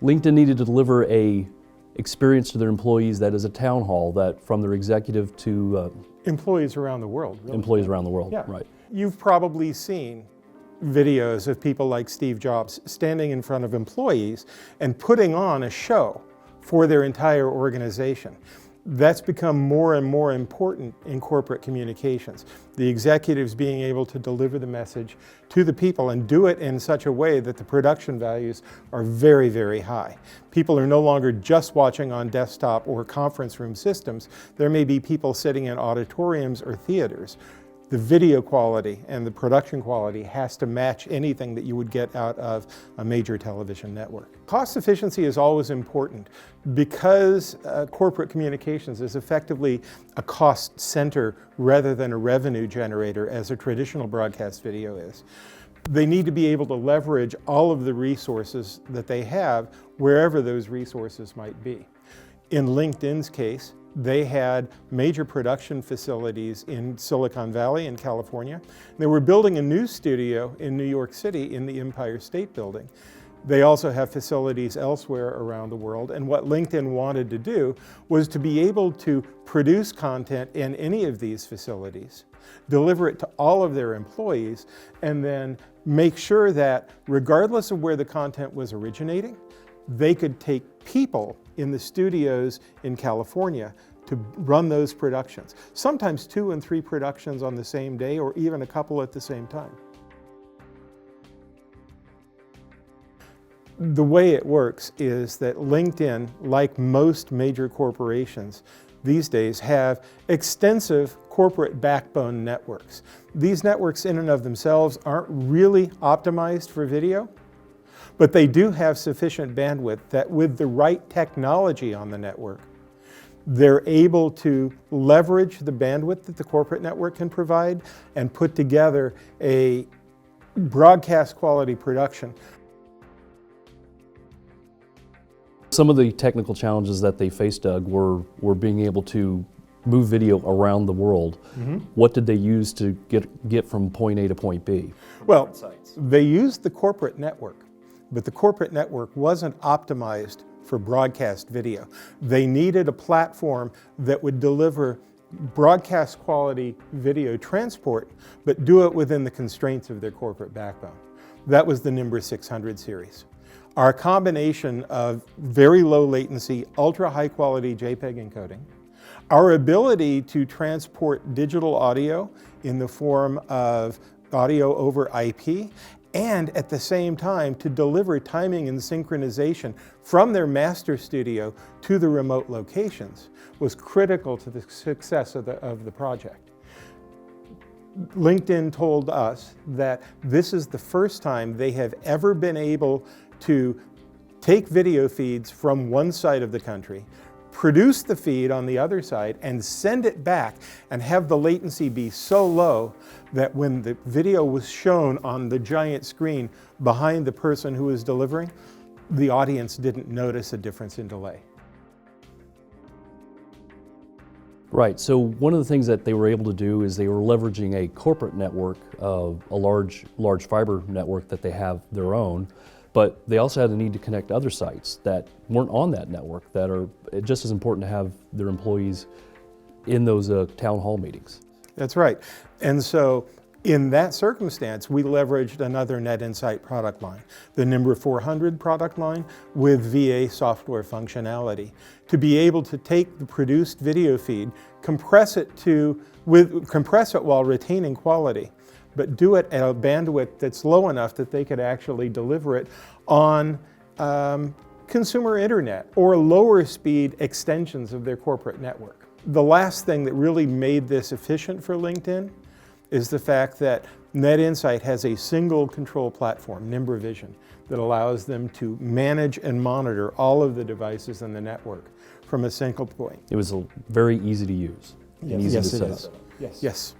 LinkedIn needed to deliver a experience to their employees that is a town hall, that from their executive to employees around the world. Really. employees around the world. Yeah. Right. You've probably seen videos of people like Steve Jobs standing in front of employees and putting on a show for their entire organization. That's become more and more important in corporate communications. The executives being able to deliver the message to the people and do it in such a way that the production values are very, very high. People are no longer just watching on desktop or conference room systems. There may be people sitting in auditoriums or theaters. The video quality and the production quality has to match anything that you would get out of a major television network. Cost efficiency is always important because corporate communications is effectively a cost center rather than a revenue generator as a traditional broadcast video is. They need to be able to leverage all of the resources that they have wherever those resources might be. In LinkedIn's case, they had major production facilities in Silicon Valley in California. They were building a new studio in New York City in the Empire State Building. They also have facilities elsewhere around the world, and what LinkedIn wanted to do was to be able to produce content in any of these facilities, deliver it to all of their employees, and then make sure that regardless of where the content was originating, they could take people in the studios in California to run those productions. Sometimes 2 and 3 productions on the same day, or even a couple at the same time. The way it works is that LinkedIn, like most major corporations these days, have extensive corporate backbone networks. These networks in and of themselves aren't really optimized for video, but they do have sufficient bandwidth that with the right technology on the network, they're able to leverage the bandwidth that the corporate network can provide and put together a broadcast quality production. Some of the technical challenges that they faced, Doug, were being able to move video around the world. Mm-hmm. What did they use to get from point A to point B? Well, they used the corporate network, but the corporate network wasn't optimized for broadcast video. They needed a platform that would deliver broadcast quality video transport, but do it within the constraints of their corporate backbone. That was the Nimbus 600 series. Our combination of very low latency, ultra high quality JPEG encoding, our ability to transport digital audio in the form of audio over IP, and at the same time to deliver timing and synchronization from their master studio to the remote locations was critical to the success of the project. LinkedIn told us that this is the first time they have ever been able to take video feeds from one side of the country, produce the feed on the other side, and send it back and have the latency be so low that when the video was shown on the giant screen behind the person who was delivering, the audience didn't notice a difference in delay. Right, so one of the things that they were able to do is they were leveraging a corporate network, a large fiber network that they have their own, but they also had the need to connect other sites that weren't on that network that are just as important to have their employees in those town hall meetings. That's right. And so in that circumstance, we leveraged another NetInsight product line, the Nimbus 400 product line with VA software functionality, to be able to take the produced video feed, compress it while retaining quality, but do it at a bandwidth that's low enough that they could actually deliver it on consumer internet or lower speed extensions of their corporate network. The last thing that really made this efficient for LinkedIn is the fact that NetInsight has a single control platform, NimberVision, that allows them to manage and monitor all of the devices in the network from a single point. It was very easy to use and easy to set up. Yes.